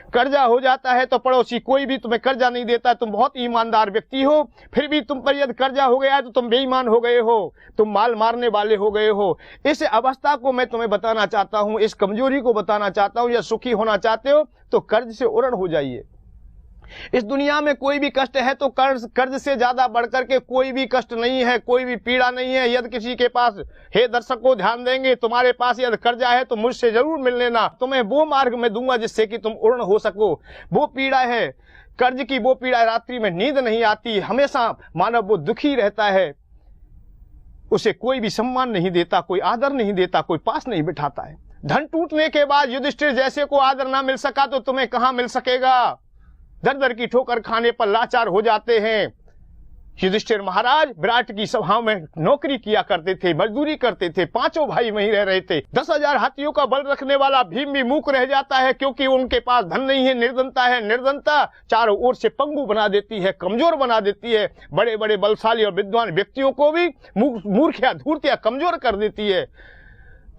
कर्जा हो जाता है तो पड़ोसी कोई भी तुम्हें कर्जा नहीं देता, तुम बहुत ईमानदार व्यक्ति हो, फिर भी तुम पर यदि कर्जा हो गया तो तुम बेईमान हो गए हो, तुम माल मारने वाले हो गए हो। इस अवस्था को मैं तुम्हें बताना चाहता हूं, इस कमजोरी को बताना चाहता हूं। या सुखी होना चाहते हो तो कर्ज से उरण हो जाइए। इस दुनिया में कोई भी कष्ट है तो कर्ज से ज्यादा बढ़कर के कोई भी कष्ट नहीं है, कोई भी पीड़ा नहीं है। यदि किसी के पास, हे दर्शकों ध्यान देंगे, तुम्हारे पास यदि कर्जा है तो मुझसे जरूर मिल लेना, तुम्हें वो मार्ग में दूंगा जिससे कि तुम उर्ण हो सको। वो पीड़ा है कर्ज की, वो पीड़ा रात्रि में नींद नहीं आती, हमेशा मानव वो दुखी रहता है, उसे कोई भी सम्मान नहीं देता, कोई आदर नहीं देता, कोई पास नहीं बिठाता है। धन टूटने के बाद युधिष्ठिर जैसे को आदर ना मिल सका तो तुम्हें कहां मिल सकेगा। दर दर की ठोकर खाने पर लाचार हो जाते हैं। युधिष्ठिर महाराज विराट की सभा में नौकरी किया करते थे, मजदूरी करते थे, पांचों भाई वहीं रह रहे थे। 10,000 हाथियों का बल रखने वाला भीम भी मूक रह जाता है क्योंकि उनके पास धन नहीं है। निर्धनता है, निर्धनता चारों ओर से पंगु बना देती है, कमजोर बना देती है। बड़े बड़े बलशाली और विद्वान व्यक्तियों को भी मूर्ख या धूर्त या कमजोर कर देती है।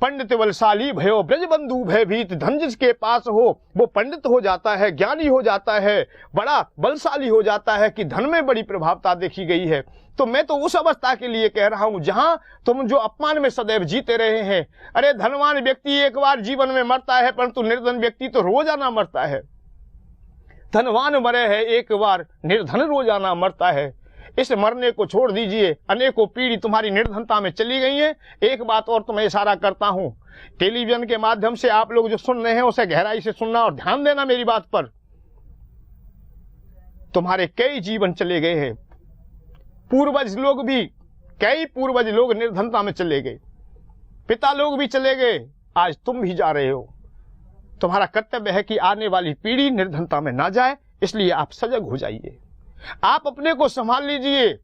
पंडित बलशाली भयो ब्रजबंधु भयभीत, धन जिसके पास हो वो पंडित हो जाता है, ज्ञानी हो जाता है, बड़ा बलशाली हो जाता है कि धन में बड़ी प्रभावता देखी गई है। तो मैं तो उस अवस्था के लिए कह रहा हूं जहां तुम जो अपमान में सदैव जीते रहे हैं। अरे धनवान व्यक्ति एक बार जीवन में मरता है, परंतु निर्धन व्यक्ति तो रोजाना मरता है। धनवान मरे है एक बार, निर्धन रोजाना मरता है। इस मरने को छोड़ दीजिए, अनेकों पीढ़ी तुम्हारी निर्धनता में चली गई है। एक बात और तुम्हें इशारा करता हूं, टेलीविजन के माध्यम से आप लोग जो सुन रहे हैं उसे गहराई से सुनना और ध्यान देना मेरी बात पर। तुम्हारे कई जीवन चले गए हैं, पूर्वज लोग भी, कई पूर्वज लोग निर्धनता में चले गए, पिता लोग भी चले गए, आज तुम भी जा रहे हो। तुम्हारा कर्तव्य है कि आने वाली पीढ़ी निर्धनता में ना जाए, इसलिए आप सजग हो जाइए, आप अपने को संभाल लीजिए।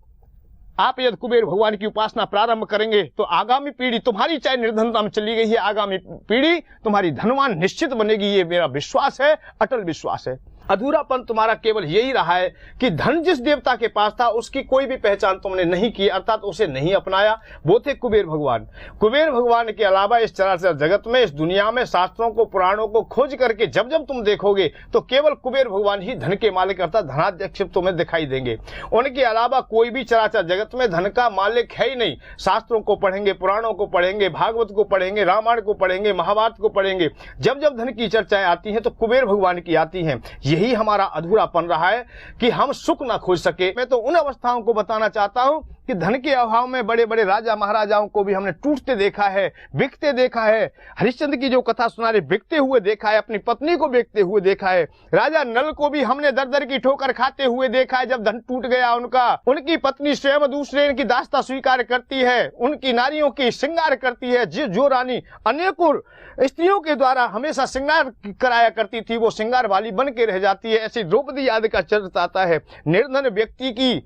आप यदि कुबेर भगवान की उपासना प्रारंभ करेंगे तो आगामी पीढ़ी तुम्हारी चाहे निर्धनता में चली गई है, आगामी पीढ़ी तुम्हारी धनवान निश्चित बनेगी। ये मेरा विश्वास है, अटल विश्वास है। अधूरापन तुम्हारा केवल यही रहा है कि धन जिस देवता के पास था उसकी कोई भी पहचान तुमने नहीं की, अर्थात उसे नहीं अपनाया। वो थे कुबेर भगवान। कुबेर भगवान के अलावा इस चराचर जगत में, इस दुनिया में शास्त्रों को, पुराणों को खोज करके जब जब तुम देखोगे तो केवल कुबेर भगवान ही धन के मालिक अर्थात धनाध्यक्ष तुम्हें दिखाई देंगे। उनके अलावा कोई भी चराचर जगत में धन का मालिक है ही नहीं। शास्त्रों को पढ़ेंगे, पुराणों को पढ़ेंगे, भागवत को पढ़ेंगे, रामायण को पढ़ेंगे, महाभारत को पढ़ेंगे, जब जब धन की चर्चाएं आती हैं तो कुबेर भगवान की आती हैं। यही हमारा अधूरापन रहा है कि हम सुख ना खोज सके। मैं तो उन अवस्थाओं को बताना चाहता हूं कि धन के अभाव में बड़े बड़े राजा महाराजाओं को भी हमने टूटते देखा है, बिकते देखा है। हरिश्चंद्र की जो कथा सुना रहे, बिकते हुए देखा है, अपनी पत्नी को बेचते हुए देखा है। राजा नल को भी हमने दर दर की ठोकर खाते हुए देखा है। जब धन टूट गया उनका, उनकी पत्नी स्वयं दूसरे की दास्ता स्वीकार करती है, उनकी नारियों की श्रृंगार करती है। जो रानी अनेकों स्त्रियों के द्वारा हमेशा श्रृंगार कराया करती थी, वो श्रृंगार वाली बन के रह जाती है। ऐसी द्रौपदी आदि का चरित्र आता है। निर्धन व्यक्ति की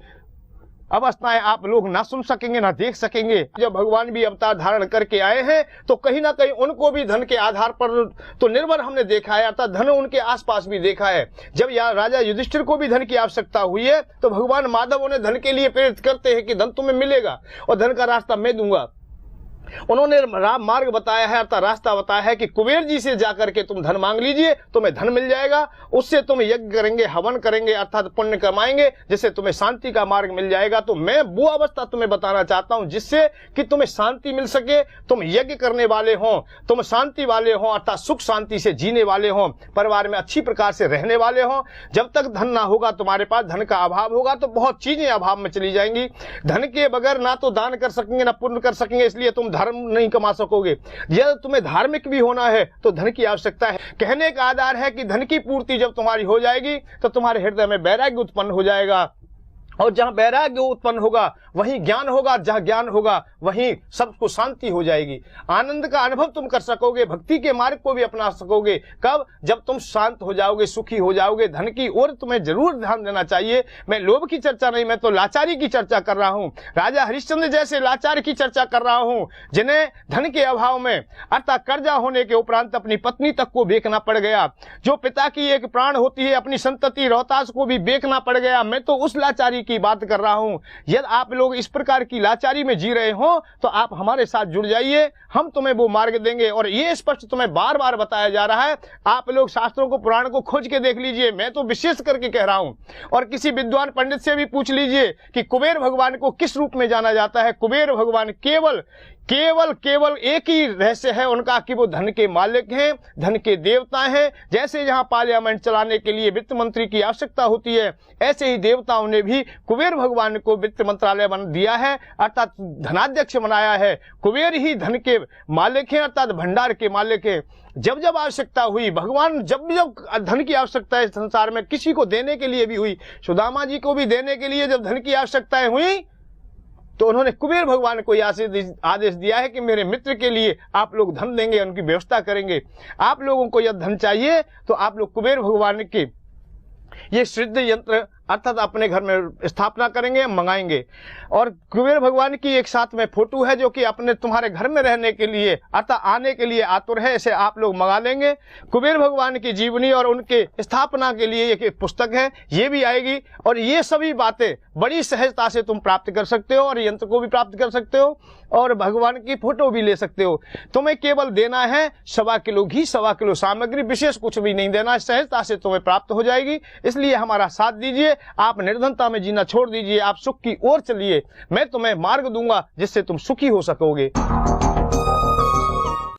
अवस्थाएं आप लोग ना सुन सकेंगे, ना देख सकेंगे। जब भगवान भी अवतार धारण करके आए हैं तो कहीं ना कहीं उनको भी धन के आधार पर तो निर्भर हमने देखा है, अर्थात धन उनके आसपास भी देखा है। जब यहाँ राजा युधिष्ठिर को भी धन की आवश्यकता हुई है तो भगवान माधव उन्हें धन के लिए प्रेरित करते हैं कि धन तुम्हें मिलेगा और धन का रास्ता मैं दूंगा। उन्होंने मार्ग बताया है, अर्थात रास्ता बताया है कि कुबेर जी से जाकर के तुम धन मांग लीजिए, तुम्हें धन मिल जाएगा। उससे तुम यज्ञ करेंगे, हवन करेंगे, अर्थात पुण्य कमाएंगे, जिससे तुम्हें शांति का मार्ग मिल जाएगा। तो मैं वो अवस्था तुम्हें बताना चाहता हूं जिससे कि तुम्हें शांति मिल सके, तुम यज्ञ करने वाले हो, तुम शांति वाले हो, अर्थात सुख शांति से जीने वाले हो, परिवार में अच्छी प्रकार से रहने वाले हो। जब तक धन ना होगा तुम्हारे पास, धन का अभाव होगा तो बहुत चीजें अभाव में चली जाएंगी। धन के बगैर ना तो दान कर सकेंगे ना पुण्य कर सकेंगे, इसलिए तुम धर्म नहीं कमा सकोगे। यदि तुम्हें धार्मिक भी होना है तो धन की आवश्यकता है। कहने का आधार है कि धन की पूर्ति जब तुम्हारी हो जाएगी तो तुम्हारे हृदय में वैराग्य उत्पन्न हो जाएगा, और जहां वैराग्य उत्पन्न होगा वहीं ज्ञान होगा, जहां ज्ञान होगा वहीं सबको शांति हो जाएगी। आनंद का अनुभव तुम कर सकोगे, भक्ति के मार्ग को भी अपना सकोगे। कब? जब तुम शांत हो जाओगे, सुखी हो जाओगे। धन की ओर तुम्हें जरूर ध्यान देना चाहिए। मैं लोभ की चर्चा नहीं, मैं तो लाचारी की चर्चा कर रहा हूं। राजा हरिश्चंद्र जैसे लाचार की चर्चा कर रहा हूं जिन्हें धन के अभाव में अर्थात कर्जा होने के उपरांत अपनी पत्नी तक को बेचना पड़ गया। जो पिता की एक प्राण होती है, अपनी संतति रोहतास को भी बेचना पड़ गया। मैं तो उस लाचारी की बात कर रहा हूं। यदि आप लोग लोग इस प्रकार की लाचारी में जी रहे हो तो आप हमारे साथ जुड़ जाइए, हम तुम्हें वो मार्ग देंगे। और ये स्पष्ट तुम्हें बार बार बताया जा रहा है, आप लोग शास्त्रों को, पुराण को खोज के देख लीजिए, मैं तो विशेष करके कह रहा हूं। और किसी विद्वान पंडित से भी पूछ लीजिए कि कुबेर भगवान को किस रूप में जाना जाता है। कुबेर भगवान केवल केवल केवल एक ही रहस्य है उनका कि वो धन के मालिक हैं, धन के देवता हैं। जैसे यहाँ पार्लियामेंट चलाने के लिए वित्त मंत्री की आवश्यकता होती है, ऐसे ही देवताओं ने भी कुबेर भगवान को वित्त मंत्रालय बना दिया है, अर्थात धनाध्यक्ष बनाया है। कुबेर ही धन के मालिक हैं, अर्थात भंडार के मालिक हैं। जब जब आवश्यकता हुई, भगवान जब जब धन की आवश्यकता है संसार में, किसी को देने के लिए भी हुई, सुदामा जी को भी देने के लिए जब धन की आवश्यकताएं हुई तो उन्होंने कुबेर भगवान को आदेश दिया है कि मेरे मित्र के लिए आप लोग धन देंगे, उनकी व्यवस्था करेंगे। आप लोगों को यह धन चाहिए तो आप लोग कुबेर भगवान के ये सिद्ध यंत्र अर्थात अपने घर में स्थापना करेंगे, मंगाएंगे। और कुबेर भगवान की एक साथ में फोटो है जो कि अपने तुम्हारे घर में रहने के लिए अर्थात आने के लिए आतुर है, इसे आप लोग मंगा लेंगे। कुबेर भगवान की जीवनी और उनके स्थापना के लिए एक पुस्तक है, ये भी आएगी। और ये सभी बातें बड़ी सहजता से तुम प्राप्त कर सकते हो और यंत्र को भी प्राप्त कर सकते हो और भगवान की फोटो भी ले सकते हो। तुम्हें केवल देना है 1.25 किलो घी, 1.25 किलो सामग्री, विशेष कुछ भी नहीं देना, सहजता से तुम्हें प्राप्त हो जाएगी। इसलिए हमारा साथ दीजिए, आप निर्धनता में जीना छोड़ दीजिए, आप सुख की ओर चलिए। मैं तुम्हें मार्ग दूंगा जिससे तुम सुखी हो सकोगे।